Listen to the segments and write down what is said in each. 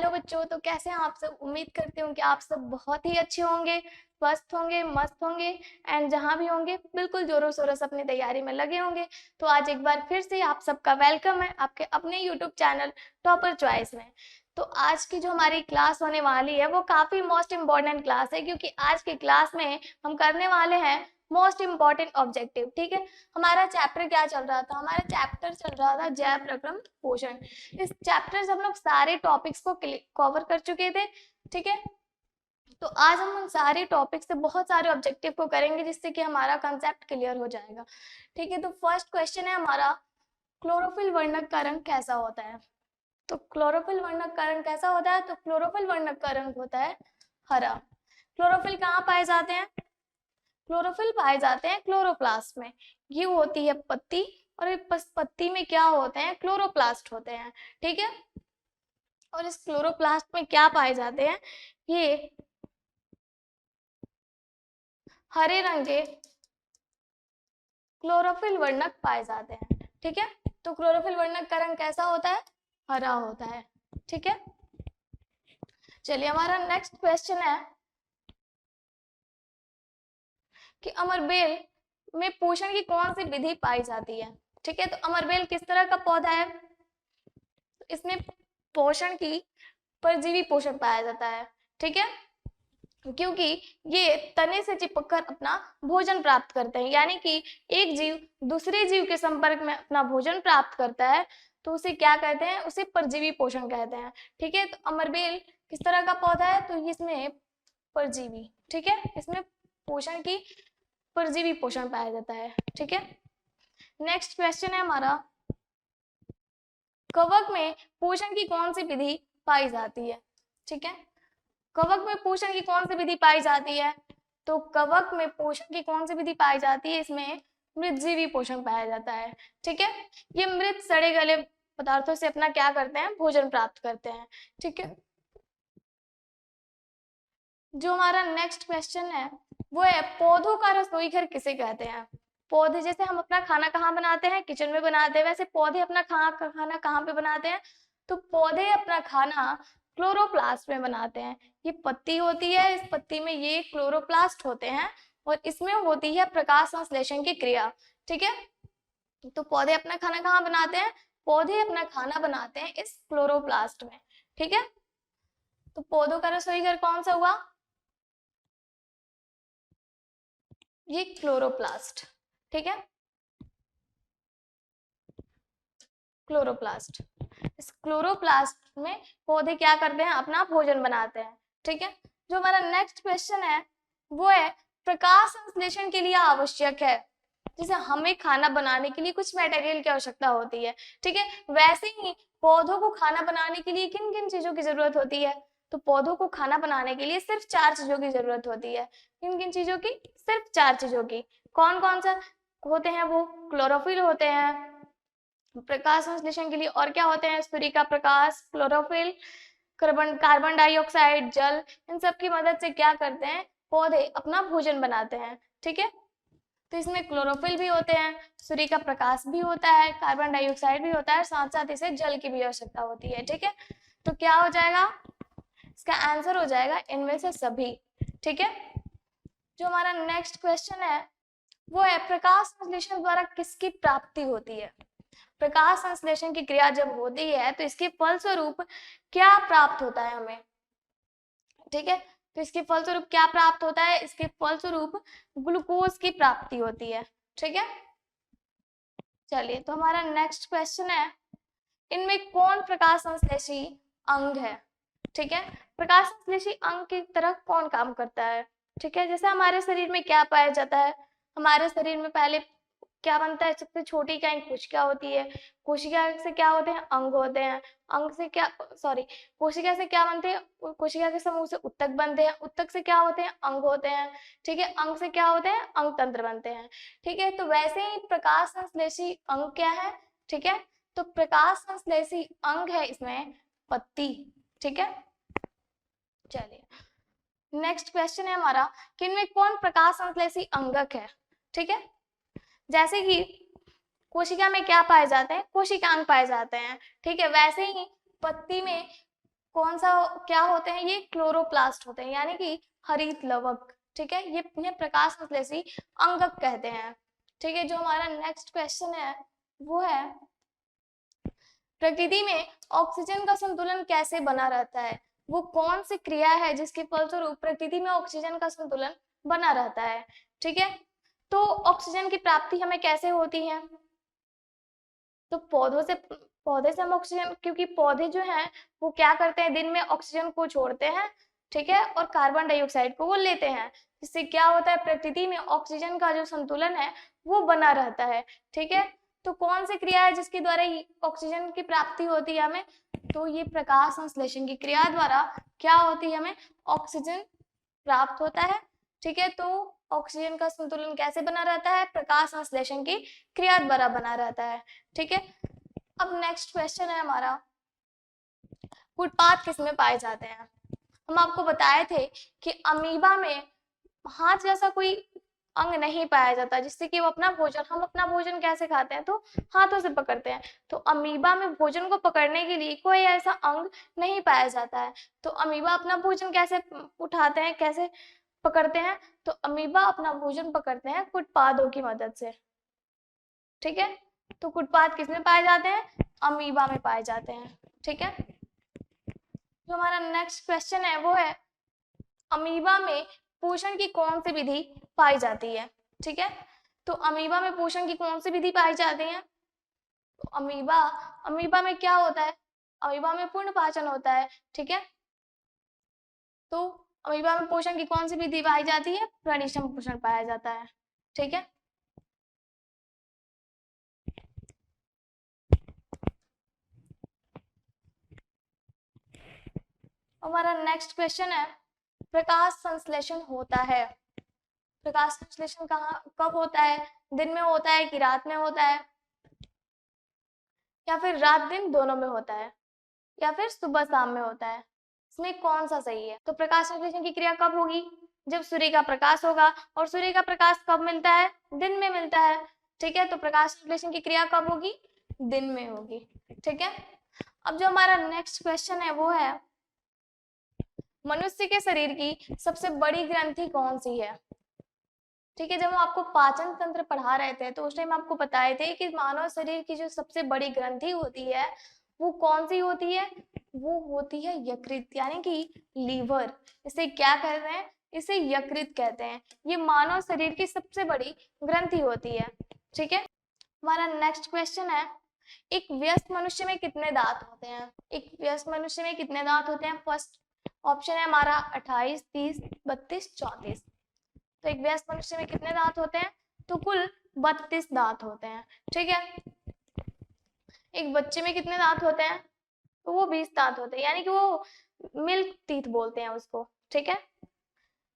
Hello बच्चों, तो कैसे हैं आप सब। उम्मीद करती हूँ कि आप सब बहुत ही अच्छे होंगे, स्वस्थ होंगे, मस्त होंगे एंड जहाँ भी होंगे बिल्कुल जोरों शोरों से अपनी तैयारी में लगे होंगे। तो आज एक बार फिर से आप सबका वेलकम है आपके अपने यूट्यूब चैनल टॉपर चॉइस में। तो आज की जो हमारी क्लास होने वाली है वो काफ़ी मोस्ट इम्पॉर्टेंट क्लास है, क्योंकि आज की क्लास में हम करने वाले हैं मोस्ट इम्पॉर्टेंट ऑब्जेक्टिव। ठीक है, हमारा चैप्टर क्या चल रहा था, हमारा चैप्टर चल रहा था जैव प्रक्रम पोषण। इस चैप्टर से हम लोग सारे टॉपिक्स को कवर कर चुके थे। ठीक है, तो आज हम उन सारे टॉपिक से बहुत सारे ऑब्जेक्टिव को करेंगे जिससे कि हमारा कंसेप्ट क्लियर हो जाएगा। ठीक है, तो फर्स्ट क्वेश्चन है हमारा, क्लोरोफिल वर्णक का रंग कैसा होता है। तो क्लोरोफिल वर्णक का रंग कैसा होता है, तो क्लोरोफिल वर्णक का रंग होता है हरा। क्लोरोफिल कहाँ पाए जाते हैं, क्लोरोफिल पाए जाते हैं क्लोरोप्लास्ट में। ये होती है पत्ती, और इस पत्ती में क्या होते हैं, क्लोरोप्लास्ट होते हैं। ठीक है, और इस क्लोरोप्लास्ट में क्या पाए जाते हैं, ये हरे रंग के क्लोरोफिल वर्णक पाए जाते हैं। ठीक है, तो क्लोरोफिल वर्णक का रंग कैसा होता है, हरा होता है। ठीक है, चलिए हमारा नेक्स्ट क्वेश्चन है कि अमरबेल में पोषण की कौन सी विधि पाई जाती है। ठीक है, तो अमरबेल किस तरह का पौधा है, तो इसमें पोषण की परजीवी पोषण पाया जाता है। ठीक है, क्योंकि ये तने से चिपककर अपना भोजन प्राप्त करते हैं, यानी कि एक जीव दूसरे जीव के संपर्क में अपना भोजन प्राप्त करता है तो उसे क्या कहते हैं, उसे परजीवी पोषण कहते हैं। ठीक है, तो अमरबेल किस तरह का पौधा है, तो इसमें परजीवी, ठीक है, इसमें पोषण की परजीवी पोषण पाया जाता है। ठीक है, नेक्स्ट क्वेश्चन है हमारा, कवक में पोषण की कौन सी विधि पाई जाती है। ठीक है, कवक में पोषण की कौन सी विधि पाई जाती है, तो कवक में पोषण की कौन सी विधि पाई जाती है, इसमें मृतजीवी पोषण पाया जाता है। ठीक है, ये मृत सड़े गले पदार्थों से अपना क्या करते हैं, भोजन प्राप्त करते हैं। ठीक है, जो हमारा नेक्स्ट क्वेश्चन है वो है, पौधों का रसोई घर किसे कहते हैं। पौधे, जैसे हम अपना खाना कहाँ बनाते हैं, किचन में बनाते हैं, वैसे पौधे अपना खाना कहाँ पे बनाते हैं, तो पौधे अपना खाना क्लोरोप्लास्ट में बनाते हैं। ये पत्ती होती है, इस पत्ती में ये क्लोरोप्लास्ट होते हैं और इसमें होती है प्रकाश संश्लेषण की क्रिया। ठीक है, तो पौधे अपना खाना कहाँ बनाते हैं, पौधे अपना खाना बनाते हैं इस क्लोरोप्लास्ट में। ठीक है, तो पौधों का रसोई घर कौन सा हुआ, ये क्लोरोप्लास्ट। ठीक है, क्लोरोप्लास्ट, इस क्लोरोप्लास्ट में पौधे क्या करते हैं, अपना भोजन बनाते हैं। ठीक है, जो हमारा नेक्स्ट क्वेश्चन है वो है, प्रकाश संश्लेषण के लिए आवश्यक है, जैसे हमें खाना बनाने के लिए कुछ मटेरियल की आवश्यकता होती है। ठीक है, वैसे ही पौधों को खाना बनाने के लिए किन किन चीजों की जरूरत होती है, तो पौधों को खाना बनाने के लिए सिर्फ 4 चीजों की जरूरत होती है। किन किन चीजों की, सिर्फ 4 चीजों की। कौन कौन सा होते हैं वो, क्लोरोफिल होते हैं प्रकाश संश्लेषण के लिए, और क्या होते हैं, सूर्य का प्रकाश, क्लोरोफिल, कार्बन डाइऑक्साइड, जल। इन सब की मदद से क्या करते हैं, पौधे अपना भोजन बनाते हैं। ठीक है, तो इसमें क्लोरोफिल भी होते हैं, सूर्य का प्रकाश भी होता है, कार्बन डाइऑक्साइड भी होता है, साथ साथ इसे जल की भी आवश्यकता होती है। ठीक है, तो क्या हो जाएगा, इसका आंसर हो जाएगा इनमें से सभी। ठीक है, जो हमारा नेक्स्ट क्वेश्चन है वो है, प्रकाश संश्लेषण द्वारा किसकी प्राप्ति होती है। प्रकाश संश्लेषण की क्रिया जब होती है तो इसके फलस्वरूप क्या प्राप्त होता है हमें। ठीक है, तो इसके फलस्वरूप क्या प्राप्त होता है, इसके फलस्वरूप ग्लूकोज की प्राप्ति होती है। ठीक है, चलिए तो हमारा नेक्स्ट क्वेश्चन है, इनमें कौन प्रकाश संश्लेषी अंग है। ठीक है, प्रकाश संश्लेषी अंग की तरह कौन काम करता है। ठीक है, जैसे हमारे शरीर में क्या पाया जाता है, हमारे शरीर में पहले क्या बनता है, सबसे छोटी इकाई कोशिका होती है, कोशिका से क्या होते हैं, अंग होते हैं, अंग से क्या, सॉरी, कोशिका से क्या बनते हैं, कोशिका के समूह से उत्तक बनते हैं, उत्तक से क्या होते हैं, अंग होते हैं। ठीक है, अंग से क्या होते हैं, अंग तंत्र बनते हैं। ठीक है, तो वैसे ही प्रकाश संश्लेषी अंग क्या है, ठीक है, तो प्रकाश संश्लेषी अंग है इसमें पत्ती। ठीक है, चलिए नेक्स्ट क्वेश्चन है हमारा, कि इनमें कौन प्रकाश संश्लेषी अंगक है। ठीक है, जैसे कि कोशिका में क्या पाए जाते हैं, कोशिकांग पाए जाते हैं। ठीक है, वैसे ही पत्ती में कौन सा क्या होते हैं, ये क्लोरोप्लास्ट होते हैं, यानी कि हरित लवक। ठीक है, ये इन्हें प्रकाश संश्लेषी अंगक कहते हैं। ठीक है, जो हमारा नेक्स्ट क्वेश्चन है वो है प्रकृति में ऑक्सीजन का संतुलन कैसे बना रहता है? वो कौन सी क्रिया है जिसके फलस्वरूप प्रकृति में ऑक्सीजन का संतुलन बना रहता है? ठीक है, तो ऑक्सीजन की प्राप्ति हमें कैसे होती है? तो पौधे से हम ऑक्सीजन, क्योंकि पौधे जो हैं वो क्या करते हैं, दिन में ऑक्सीजन को छोड़ते हैं, ठीक है, और कार्बन डाइऑक्साइड को वो लेते हैं। इससे क्या होता है, प्रकृति में ऑक्सीजन का जो संतुलन है वो बना रहता है। ठीक है, तो कौन सी क्रिया है जिसके द्वारा ऑक्सीजन की प्राप्ति होती है हमें? तो ये प्रकाश संश्लेषण की क्रिया द्वारा क्या होती है, हमें ऑक्सीजन प्राप्त होता है। ठीक है, तो ऑक्सीजन का संतुलन कैसे बना रहता है? प्रकाश संश्लेषण की क्रिया द्वारा बना रहता है। ठीक है, अब नेक्स्ट क्वेश्चन है हमारा, फुटपाथ किसमें पाए जाते हैं? हम आपको बताए थे कि अमीबा में हाथ जैसा कोई अंग नहीं पाया जाता जिससे कि वो हम अपना भोजन कैसे खाते हैं, तो हाथों से पकड़ते हैं। तो अमीबा में भोजन को पकड़ने के लिए कोई ऐसा अंग नहीं पाया जाता है। तो अमीबा अपना भोजन कैसे उठाते हैं, कैसे पकड़ते हैं? तो अमीबा अपना भोजन पकड़ते हैं फुटपाथों की मदद से। ठीक है, तो फुटपाथ किसमें पाए जाते हैं? अमीबा में पाए जाते हैं। ठीक है, जो हमारा नेक्स्ट क्वेश्चन है वो है अमीबा में पोषण की कौन सी विधि पाई जाती है? ठीक है, तो अमीबा में पोषण की कौन सी विधि पाई जाती है? तो अमीबा में क्या होता है? अमीबा में पूर्ण पाचन होता है। ठीक है, तो अमीबा में पोषण की कौन सी विधि पाई जाती है? प्रणिशम पोषण पाया जाता है। ठीक है, हमारा नेक्स्ट क्वेश्चन है प्रकाश संश्लेषण होता है। प्रकाश संश्लेषण कहाँ कब होता है? दिन में होता है कि रात में होता है, या फिर रात दिन दोनों में होता है, या फिर सुबह शाम में होता है? इसमें कौन सा सही है? तो प्रकाश संश्लेषण की क्रिया कब होगी? जब सूर्य का प्रकाश होगा, और सूर्य का प्रकाश कब मिलता है? दिन में मिलता है। ठीक है, तो प्रकाश संश्लेषण की क्रिया कब होगी? दिन में होगी। ठीक है, अब जो हमारा नेक्स्ट क्वेश्चन है वो है मनुष्य के शरीर की सबसे बड़ी ग्रंथि कौन सी है? ठीक है, जब हम आपको पाचन तंत्र पढ़ा रहे थे तो उस टाइम आपको बताए थे कि मानव शरीर की जो सबसे बड़ी ग्रंथि होती है वो कौन सी होती है? वो होती है यकृत, यानी कि लीवर। इसे क्या कहते हैं? इसे यकृत कहते हैं। ये मानव शरीर की सबसे बड़ी ग्रंथि होती है। ठीक है, हमारा नेक्स्ट क्वेश्चन है एक वयस्क मनुष्य में कितने दांत होते हैं? एक वयस्क मनुष्य में कितने दांत होते हैं? फर्स्ट ऑप्शन है हमारा 28, 30, 32, 34। तो एक वयस्क मनुष्य में कितने दांत होते हैं? तो कुल 32 दांत होते हैं। ठीक है, एक बच्चे में कितने दांत होते हैं? तो वो 20 दांत होते हैं, यानी कि वो मिल्क टीथ बोलते हैं उसको। ठीक है,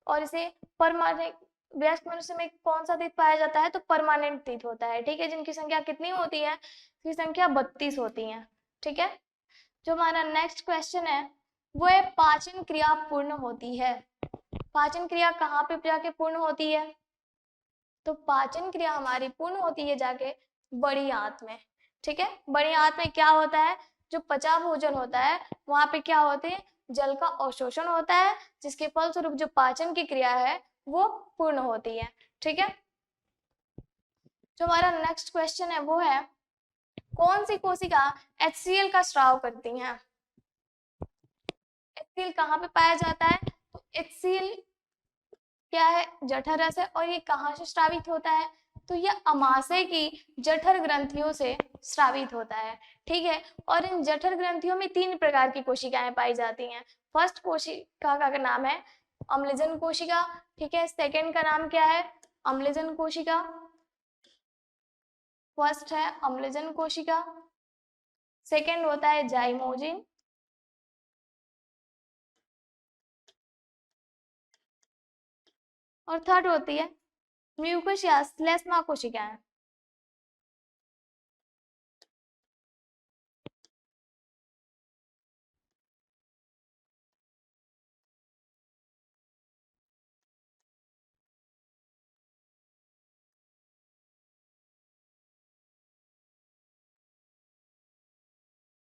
और इसे परमानेंट, वयस्क मनुष्य में कौन सा टीथ पाया जाता है? तो परमानेंट टीथ होता है। ठीक है, जिनकी संख्या कितनी होती है? इसकी संख्या 32 होती है। ठीक है, जो हमारा नेक्स्ट क्वेश्चन है वो है पाचन क्रिया पूर्ण होती है। पाचन क्रिया कहाँ पे जाके पूर्ण होती है? तो पाचन क्रिया हमारी पूर्ण होती है जाके बड़ी आंत में। ठीक है, बड़ी आंत में क्या होता है? जो पचा भोजन होता है वहां पे क्या होते हैं? जल का अवशोषण होता है, जिसके फलस्वरूप जो पाचन की क्रिया है वो पूर्ण होती है। ठीक है, जो हमारा नेक्स्ट क्वेश्चन है वो है कौन सी कोशिका HCl का स्राव करती है? HCl कहाँ पे पाया जाता है? तो HCl क्या है? जठर रस है, और ये कहाँ से स्रावित होता है? तो ये अमाशय की जठर ग्रंथियों से स्रावित होता है। ठीक है, और इन जठर ग्रंथियों में 3 प्रकार की कोशिकाएं पाई जाती हैं। फर्स्ट कोशिका का नाम है अम्लजन कोशिका। ठीक है, सेकंड का नाम क्या है? अम्लजन कोशिका। फर्स्ट है अम्लजन कोशिका, सेकंड होता है जाइमोजिन, और थर्ड होती है म्यूकस या श्लेष्मा कोशिकाएं।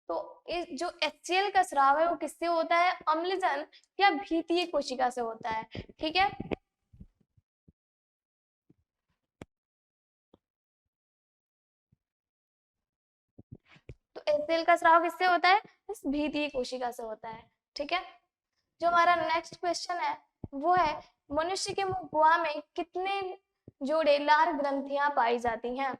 तो इस जो HCl का स्राव है वो किससे होता है? अम्लजन या भीतीय कोशिका से होता है। ठीक है, तो HCl का स्राव किससे होता है? इस भीतीय कोशिका से होता है। ठीक है, जो हमारा नेक्स्ट क्वेश्चन है वो है मनुष्य के मुख गुहा में कितने जोड़े लार ग्रंथियां पाई जाती हैं?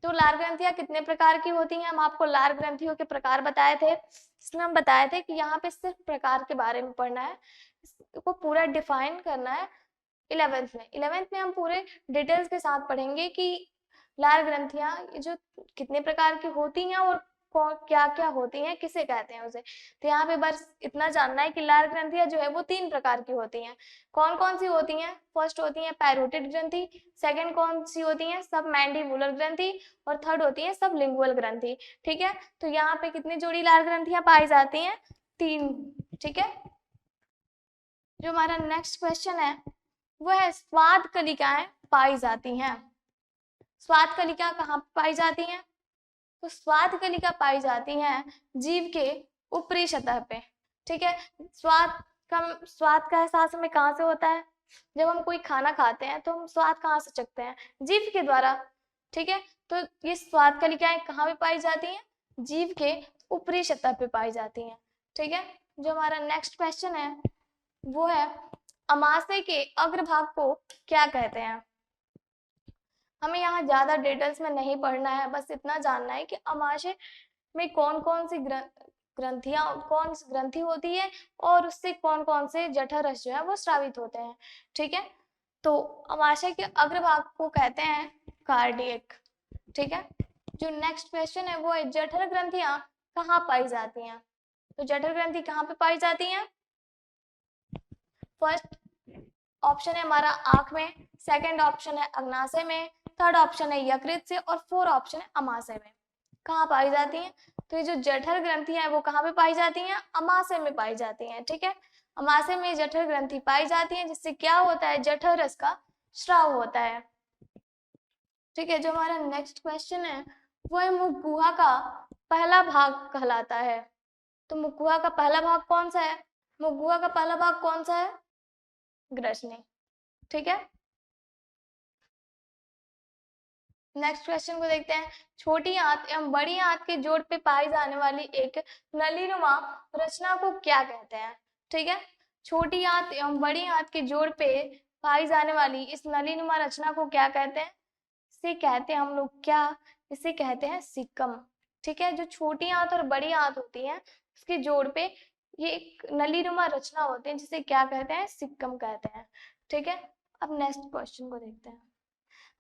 तो लार ग्रंथियां कितने प्रकार की होती हैं? हम आपको लार ग्रंथियों के प्रकार बताए थे, इसमें हम बताए थे कि यहाँ पे सिर्फ प्रकार के बारे में पढ़ना है, इसको पूरा डिफाइन करना है 11th में हम पूरे डिटेल्स के साथ पढ़ेंगे कि लार ग्रंथियां जो कितने प्रकार की होती हैं और क्या क्या होती हैं, किसे कहते हैं उसे। तो यहाँ पे बस इतना जानना है कि लार ग्रंथियां जो है वो 3 प्रकार की होती हैं। कौन कौन सी होती हैं? फर्स्ट होती है पैरोटिड ग्रंथि, सेकंड कौन सी होती है? सब मैंडिबुलर ग्रंथि, और थर्ड होती है सब लिंगुअल ग्रंथि। ठीक है, तो यहाँ पे कितनी जोड़ी लार ग्रंथियां पाई जाती हैं? 3। ठीक है, जो हमारा नेक्स्ट क्वेश्चन है वो है स्वाद कलिकाएं पाई जाती हैं। स्वाद कलिका कहाँ पाई जाती हैं? तो स्वाद कलिका पाई जाती हैं जीव के ऊपरी सतह पे। ठीक है, स्वाद का एहसास हमें कहाँ से होता है? जब हम कोई खाना खाते हैं तो हम स्वाद कहाँ से चखते हैं? जीभ के द्वारा। ठीक है, तो ये स्वाद कलिकाएं कहाँ पे पाई जाती हैं? जीभ के ऊपरी सतह पे पाई जाती हैं। ठीक है, जो हमारा नेक्स्ट क्वेश्चन है वो है अमाशय के अग्रभाग को क्या कहते हैं? हमें यहाँ ज्यादा डिटेल्स में नहीं पढ़ना है, बस इतना जानना है कि अमाशय में कौन कौन सी कौन सी ग्रंथि होती है और उससे कौन कौन से जठर रस जो है वो स्रावित होते हैं। ठीक है, तो अमाशय के अग्रभाग को कहते हैं कार्डियक। ठीक है, जो नेक्स्ट क्वेश्चन है वो है जठर ग्रंथियां कहाँ पाई जाती हैं? तो जठर ग्रंथि कहाँ पे पाई जाती हैं? फर्स्ट ऑप्शन है हमारा आंख में, सेकंड ऑप्शन है अग्नाशय में, थर्ड ऑप्शन है यकृत से, और फोर्थ ऑप्शन है अमाशय में। कहाँ पाई जाती हैं? तो ये जो जठर ग्रंथियां हैं वो कहाँ पे पाई जाती हैं? अमाशय में पाई जाती हैं। ठीक है, अमाशय में जठर ग्रंथि पाई जाती है, जिससे क्या होता है? जठर रस का स्राव होता है। ठीक है, जो हमारा नेक्स्ट क्वेश्चन है वो है मुख गुहा का पहला भाग कहलाता है। तो मुख गुहा का पहला भाग कौन सा है? मुख गुहा का पहला भाग कौन सा है? ग्रसनी। ठीक है, नेक्स्ट क्वेश्चन को देखते हैं। छोटी आंत एवं बड़ी आंत के जोड़ पे पाई जाने वाली एक नलीनुमा रचना को क्या कहते हैं? ठीक है, छोटी आंत एवं बड़ी आंत के जोड़ पे पाई जाने वाली इस नलीनुमा रचना को क्या कहते हैं? इसे कहते हैं हम लोग क्या? इसे कहते हैं सिक्कम। ठीक है, जो छोटी आंत और बड़ी आंत होती है उसके जोड़ पे ये एक नलीनुमा रचना होती है, जिसे क्या कहते हैं? सिक्कम कहते हैं। ठीक है, अब नेक्स्ट क्वेश्चन को देखते हैं।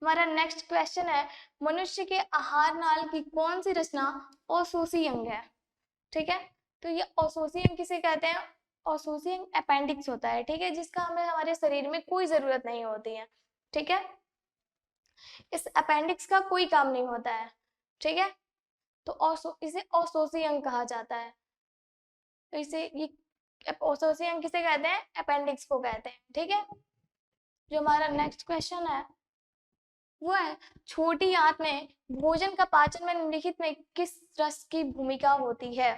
हमारा नेक्स्ट क्वेश्चन है मनुष्य के आहार नाल की कौन सी रचना औशोषी अंग है? ठीक है, तो ये औशोषी अंग किसे कहते हैं? औशोषी अंग अपेंडिक्स होता है। ठीक है, जिसका हमें हमारे शरीर में कोई जरूरत नहीं होती है। ठीक है, इस अपेंडिक्स का कोई काम नहीं होता है। ठीक है, तो इसे औशोषी अंग कहा जाता है। तो इसे ये औशोषी अंग किसे कहते हैं? अपेंडिक्स को कहते हैं। ठीक है, जो हमारा नेक्स्ट क्वेश्चन है वो है छोटी आंत में भोजन का पाचन में निम्नलिखित में किस रस की भूमिका होती है?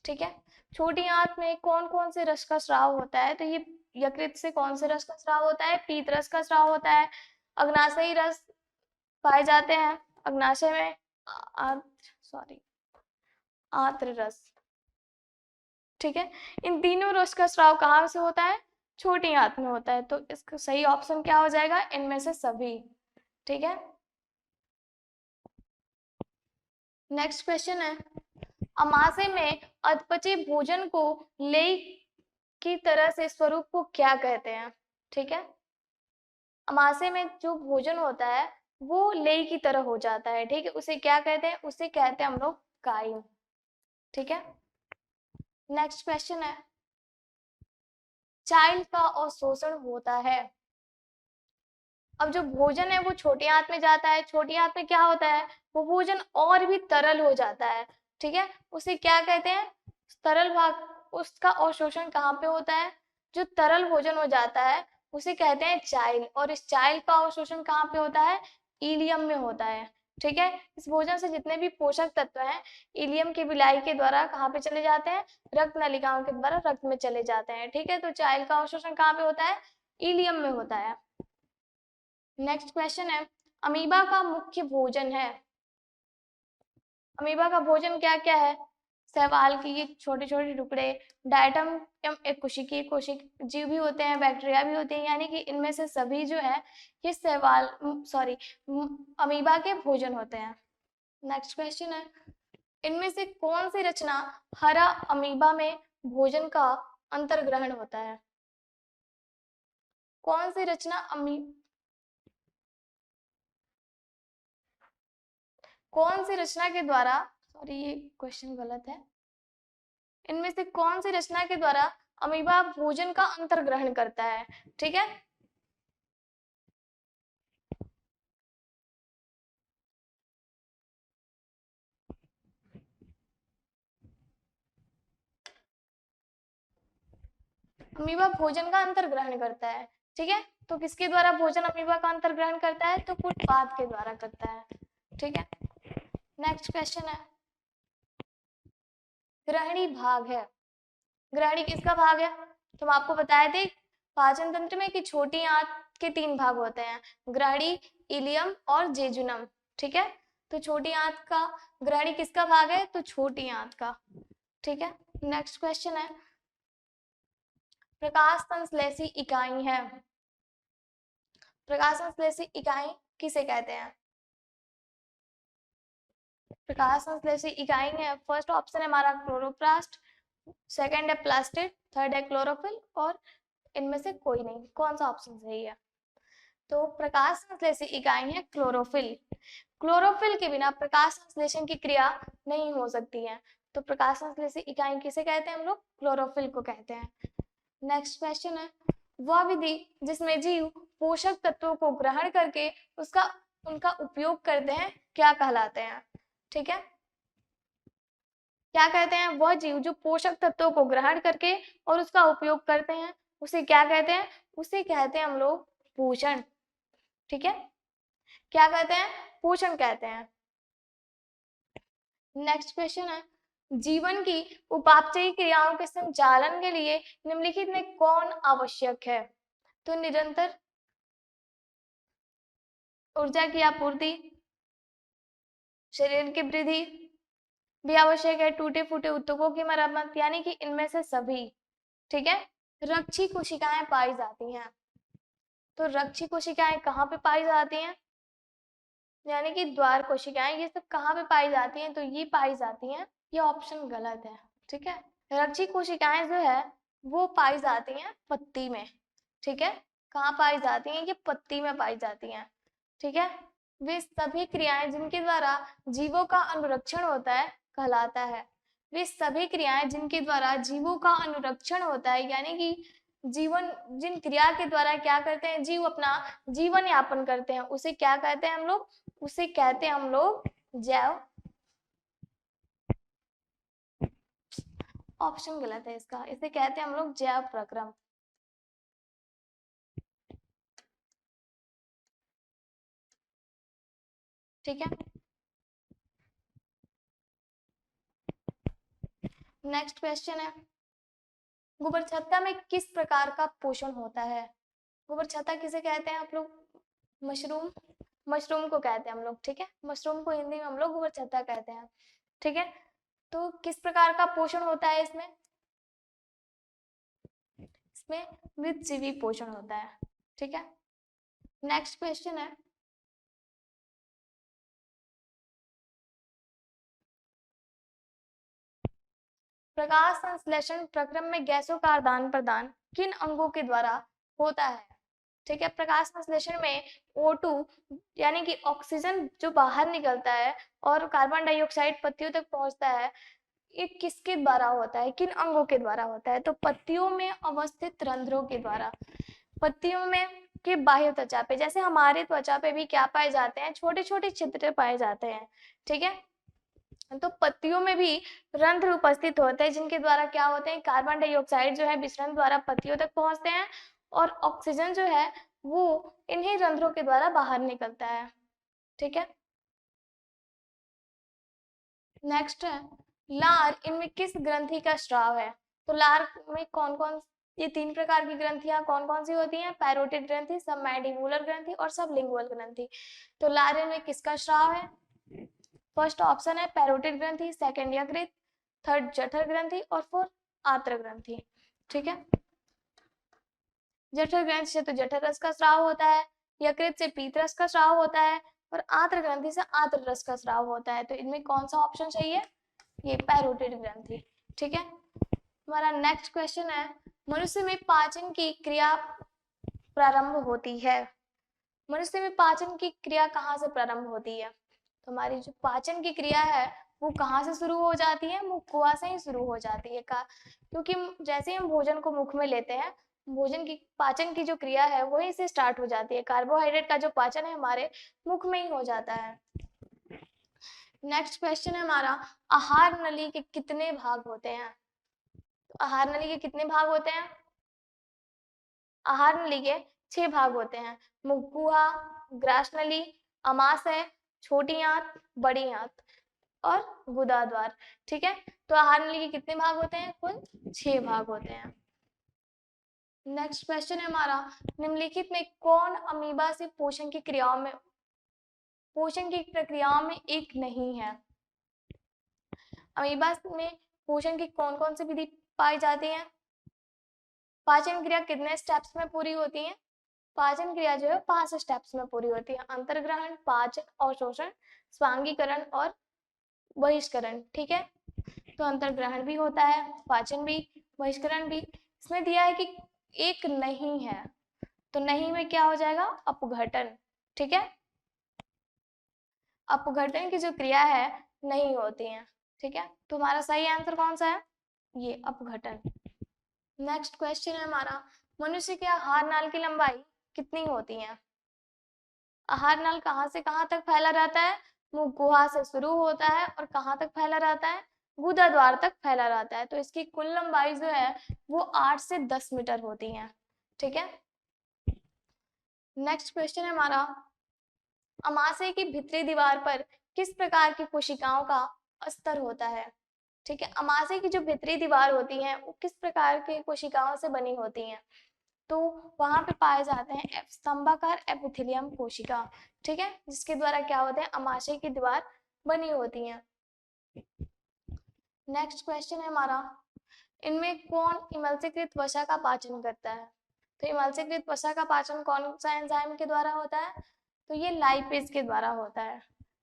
ठीक है, छोटी आंत में कौन कौन से रस का स्राव होता है? तो ये यकृत से कौन से रस का स्राव होता है? पीत रस का स्राव होता है। अग्नाशयी रस पाए जाते हैं अग्नाशय में, आंत्र रस। ठीक है, इन तीनों रस का स्राव कहाँ से होता है? छोटी आंत में होता है। तो इसका सही ऑप्शन क्या हो जाएगा? इनमें से सभी। ठीक है, नेक्स्ट क्वेश्चन है अमाशय में अधपचे भोजन को लेई की तरह से स्वरूप को क्या कहते हैं? ठीक है, अमाशय में जो भोजन होता है वो लेई की तरह हो जाता है। ठीक है, उसे क्या कहते हैं? उसे कहते हैं हम लोग काइम। ठीक है, नेक्स्ट क्वेश्चन है चाइल्ड का अवशोषण होता है। अब जो भोजन है वो छोटी आंत में जाता है, छोटी आंत में क्या होता है? वो भोजन और भी तरल हो जाता है। ठीक है, उसे क्या कहते हैं? तरल भाग, उसका अवशोषण कहाँ पे होता है? जो तरल भोजन हो जाता है उसे कहते हैं चाइल, और इस चाइल का अवशोषण कहाँ पे होता है? इलियम में होता है। ठीक है। इस भोजन से जितने भी पोषक तत्व हैं इलियम की बिलाई के द्वारा कहाँ पे चले जाते हैं, रक्त नलिकाओं के द्वारा रक्त में चले जाते हैं। ठीक है, तो चाइल्ड का अवशोषण कहाँ पे होता है, इलियम में होता है। नेक्स्ट क्वेश्चन है, अमीबा का मुख्य भोजन है। अमीबा का भोजन क्या क्या है, शैवाल की छोटे छोटे टुकड़े, डायटम एक कोशिकीय कोशिक जीव भी होते हैं, बैक्टीरिया भी होते हैं, यानी कि इनमें से सभी जो है ये शैवाल अमीबा के भोजन होते हैं। नेक्स्ट क्वेश्चन है, इनमें से कौन सी रचना हरा अमीबा में भोजन का अंतर्ग्रहण होता है। कौन सी रचना कौन सी रचना के द्वारा, सॉरी ये क्वेश्चन गलत है, इनमें से कौन सी रचना के द्वारा अमीबा भोजन का अंतर्ग्रहण करता है। ठीक है, अमीबा भोजन का अंतर्ग्रहण करता है। ठीक है, तो किसके द्वारा भोजन अमीबा का अंतर्ग्रहण करता है, तो फुटपाथ के द्वारा करता है। ठीक है, नेक्स्ट क्वेश्चन है, ग्रहणी भाग है। ग्रहणी किसका भाग है, तो हम आपको बताए थे पाचन तंत्र में कि छोटी आंत के 3 भाग होते हैं, ग्रहणी, इलियम और जेजुनम। ठीक है, तो छोटी आंत का ग्रहणी किसका भाग है, तो छोटी आंत का। ठीक है, नेक्स्ट क्वेश्चन है, प्रकाश संश्लेषी इकाई है। प्रकाश संश्लेषी इकाई किसे कहते हैं, प्रकाश संश्लेषी इकाई है, फर्स्ट ऑप्शन है हमारा क्लोरोप्लास्ट, सेकंड है प्लास्टिड, थर्ड है क्लोरोफिल और इनमें से कोई नहीं। कौन सा ऑप्शन सही है, तो प्रकाश संश्लेषी इकाई है क्लोरोफिल। क्लोरोफिल के बिना प्रकाश संश्लेषण की क्रिया नहीं हो सकती है, तो प्रकाश संश्लेषी इकाई किसे कहते हैं हम लोग, क्लोरोफिल को कहते हैं। नेक्स्ट क्वेश्चन है, वह विधि जिसमें जीव पोषक तत्वों को ग्रहण करके उनका उपयोग करते हैं क्या कहलाते हैं। ठीक है, क्या कहते हैं, वह जीव जो पोषक तत्वों को ग्रहण करके और उसका उपयोग करते हैं उसे क्या कहते हैं, उसे कहते हैं हम लोग पोषण। ठीक है, क्या कहते हैं, पोषण कहते हैं। नेक्स्ट क्वेश्चन है, जीवन की उपापचयी क्रियाओं के संचालन के लिए निम्नलिखित में कौन आवश्यक है, तो निरंतर ऊर्जा की आपूर्ति, शरीर की वृद्धि भी आवश्यक है, टूटे फूटे ऊतकों की मरम्मत, यानी कि इनमें से सभी। ठीक है, रक्षी कोशिकाएं पाई जाती हैं, तो रक्षी कोशिकाएं कहाँ पे पाई जाती हैं, यानी कि द्वार कोशिकाएं, ये सब कहाँ पे पाई जाती हैं, तो ये पाई जाती हैं, ये ऑप्शन गलत है। ठीक है, रक्षी कोशिकाएं जो है वो पाई जाती हैं पत्ती में। ठीक है, कहाँ पाई जाती हैं, ये पत्ती में पाई जाती हैं। ठीक है, वे सभी क्रियाएं जिनके द्वारा जीवों का अनुरक्षण होता है कहलाता है। वे सभी क्रियाएं जिनके द्वारा जीवों का अनुरक्षण होता है, यानी कि जीवन जिन क्रिया के द्वारा क्या करते हैं, जीव अपना जीवन यापन करते हैं, उसे क्या कहते हैं हम लोग, उसे कहते हैं हम लोग जैव, ऑप्शन गलत है इसका, इसे कहते हैं हम लोग जैव प्रक्रम। ठीक है, नेक्स्ट क्वेश्चन है, गोबर छत्ता में किस प्रकार का पोषण होता है। गोबर छत्ता किसे कहते हैं आप लोग, मशरूम, मशरूम को कहते हैं हम लोग। ठीक है, मशरूम को हिंदी में हम लोग गोबर छत्ता कहते हैं। ठीक है, तो किस प्रकार का पोषण होता है इसमें, इसमें मृतजीवी पोषण होता है। ठीक है, नेक्स्ट क्वेश्चन है, प्रकाश संश्लेषण प्रक्रम में गैसों का आदान प्रदान किन अंगों के द्वारा होता है। ठीक है, प्रकाश संश्लेषण में O2 यानी कि ऑक्सीजन जो बाहर निकलता है और कार्बन डाइऑक्साइड पत्तियों तक पहुंचता है, ये किसके द्वारा होता है, किन अंगों के द्वारा होता है, तो पत्तियों में अवस्थित रंध्रों के द्वारा। पत्तियों में के बाह्य त्वचा पे, जैसे हमारे त्वचा पे भी क्या पाए जाते हैं, छोटे छोटे छिद्र पाए जाते हैं। ठीक है, तो पत्तियों में भी रंध्र उपस्थित होते हैं जिनके द्वारा क्या होते हैं, कार्बन डाइऑक्साइड जो है विसरण द्वारा पत्तियों तक पहुंचते हैं और ऑक्सीजन जो है वो इन्हीं रंध्रों के द्वारा बाहर निकलता है। ठीक है, नेक्स्ट है लार, इनमें किस ग्रंथि का स्राव है? तो लार में कौन कौन, ये 3 प्रकार की ग्रंथियां कौन कौन सी होती हैं? पैरोटिड ग्रंथि, सबमैंडिबुलर ग्रंथि और सबलिंगुअल ग्रंथि। तो लार में किसका स्राव है? फर्स्ट ऑप्शन है पैरोटिड ग्रंथि, सेकंड यकृत, थर्ड जठर ग्रंथि और फोर्थ आंत्र ग्रंथि। ठीक है, जठर ग्रंथि से तो जठर रस का स्राव होता है, यकृत से पीत रस का स्राव होता है और आंत्र ग्रंथि से आंत्र रस का स्राव होता है। तो इनमें कौन सा ऑप्शन चाहिए? ये पैरोटिड ग्रंथि। ठीक है, हमारा नेक्स्ट क्वेश्चन है मनुष्य में पाचन की क्रिया प्रारंभ होती है। मनुष्य में पाचन की क्रिया कहाँ से प्रारंभ होती है? तो हमारी जो पाचन की क्रिया है वो कहाँ से शुरू हो जाती है? मुख कुआ से ही शुरू हो जाती है क्योंकि जैसे ही हम भोजन को मुख में लेते हैं, भोजन की पाचन की जो क्रिया है वहीं से स्टार्ट हो जाती है। कार्बोहाइड्रेट का जो पाचन है हमारे मुख में ही हो जाता है। नेक्स्ट क्वेश्चन है हमारा आहार नली के कितने भाग होते हैं? तो आहार नली के कितने भाग होते हैं? आहार नली के 6 भाग होते हैं। मुखगुहा, ग्रास नली, अमाशय, छोटी आंत, बड़ी आंत और गुदाद्वार। ठीक है, तो आहार नली के कितने भाग होते हैं? कुल 6 भाग होते हैं। नेक्स्ट क्वेश्चन है हमारा निम्नलिखित में कौन अमीबा से पोषण की प्रक्रियाओं में एक नहीं है? अमीबा में पोषण की कौन कौन सी विधि पाई जाती है? पाचन क्रिया कितने स्टेप्स में पूरी होती है? पाचन क्रिया जो है 5 स्टेप्स में पूरी होती है। अंतर्ग्रहण, पाचन और शोषण, स्वांगीकरण और बहिष्करण। ठीक है, तो अंतर्ग्रहण भी होता है, पाचन भी, बहिष्करण भी। इसमें दिया है कि एक नहीं है, तो नहीं में क्या हो जाएगा? अपघटन। ठीक है, अपघटन की जो क्रिया है नहीं होती है। ठीक है, तो हमारा सही आंसर कौन सा है? ये अपघटन। नेक्स्ट क्वेश्चन है हमारा मनुष्य के आहार नाल की लंबाई कितनी होती है? आहार नाल कहाँ से कहाँ तक फैला रहता है? मुख गुहा से शुरू होता है और कहाँ तक फैला रहता है? गुदाद्वार तक फैला रहता है। तो इसकी कुल लंबाई जो है वो 8 से 10 मीटर होती है। ठीक है, नेक्स्ट क्वेश्चन है हमारा अमाशय की भीतरी दीवार पर किस प्रकार की कोशिकाओं का अस्तर होता है? ठीक है, अमाशय की जो भीतरी दीवार होती है वो किस प्रकार की कोशिकाओं से बनी होती है? तो वहां पे पाए जाते हैं स्तंभाकार एपिथेलियम कोशिका। ठीक है, जिसके द्वारा क्या होते हैं? अमाशय की दीवार बनी होती है। नेक्स्ट क्वेश्चन है हमारा इनमें कौन इमल्सीकृत वसा का पाचन करता है? तो इमल्सीकृत वसा का पाचन कौन सा एंजाइम के द्वारा होता है? तो ये लाइपेज के द्वारा होता है।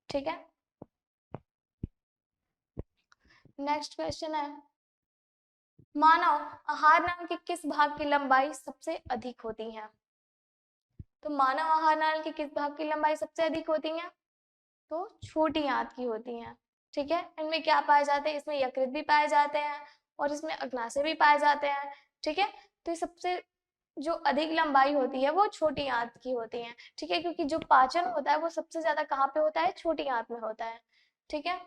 ठीक है, नेक्स्ट क्वेश्चन है मानव आहार नाल के किस भाग की लंबाई सबसे अधिक होती है? तो मानव आहार नाल के किस भाग की लंबाई सबसे अधिक होती है? तो छोटी आंत की होती है। ठीक है, इनमें क्या पाए जाते हैं? इसमें यकृत भी पाए जाते हैं और इसमें अग्नाशय भी पाए जाते हैं। ठीक है, तो ये सबसे जो अधिक लंबाई होती है वो छोटी आंत की होती है। ठीक है, क्योंकि जो पाचन होता है वो सबसे ज्यादा कहाँ पे होता है? छोटी आंत में होता है। ठीक है,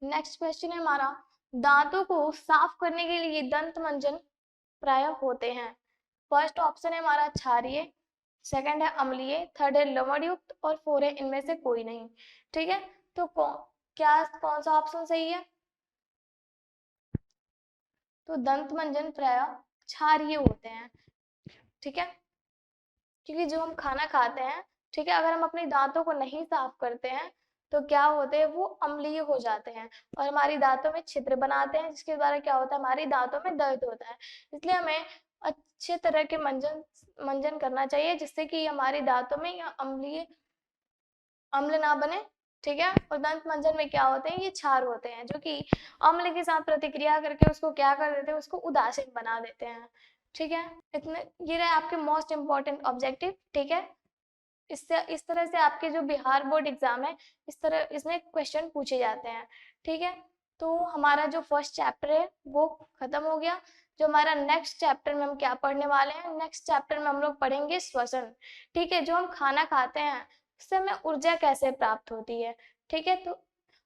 नेक्स्ट क्वेश्चन है हमारा दांतों को साफ करने के लिए दंत मंजन प्राय होते हैं। फर्स्ट ऑप्शन है हमारा क्षारीय, सेकंड है अम्लीय, थर्ड है लवण युक्त और फोर्थ है इनमें से कोई नहीं। ठीक है, तो कौन सा ऑप्शन सही है? तो दंत मंजन प्राय क्षारीय होते हैं। ठीक है, क्योंकि जो हम खाना खाते हैं, ठीक है, अगर हम अपने दांतों को नहीं साफ करते हैं तो क्या होते हैं? वो अम्लीय हो जाते हैं और हमारी दांतों में छिद्र बनाते हैं, जिसके द्वारा क्या होता है? हमारी दांतों में दर्द होता है। इसलिए हमें अच्छे तरह के मंजन करना चाहिए, जिससे कि हमारी दांतों में या अम्ल ना बने। ठीक है, और दंत मंजन में क्या होते हैं? ये क्षार होते हैं जो कि अम्ल के साथ प्रतिक्रिया करके उसको क्या कर देते हैं? उसको उदासीन बना देते हैं। ठीक है, इतने ये रहे आपके मोस्ट इम्पोर्टेंट ऑब्जेक्टिव। ठीक है, इस तरह से आपके जो बिहार बोर्ड एग्जाम है इस तरह इसमें क्वेश्चन पूछे जाते हैं। ठीक है, तो हमारा जो फर्स्ट चैप्टर है वो खत्म हो गया। जो हमारा नेक्स्ट चैप्टर में हम क्या पढ़ने वाले हैं? नेक्स्ट चैप्टर में हम लोग पढ़ेंगे श्वसन। ठीक है, जो हम खाना खाते हैं उससे हमें ऊर्जा कैसे प्राप्त होती है। ठीक है, तो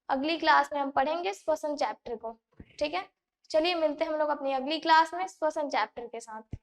अगली क्लास में हम पढ़ेंगे श्वसन चैप्टर को। ठीक है, चलिए मिलते हैं हम लोग अपनी अगली क्लास में श्वसन चैप्टर के साथ।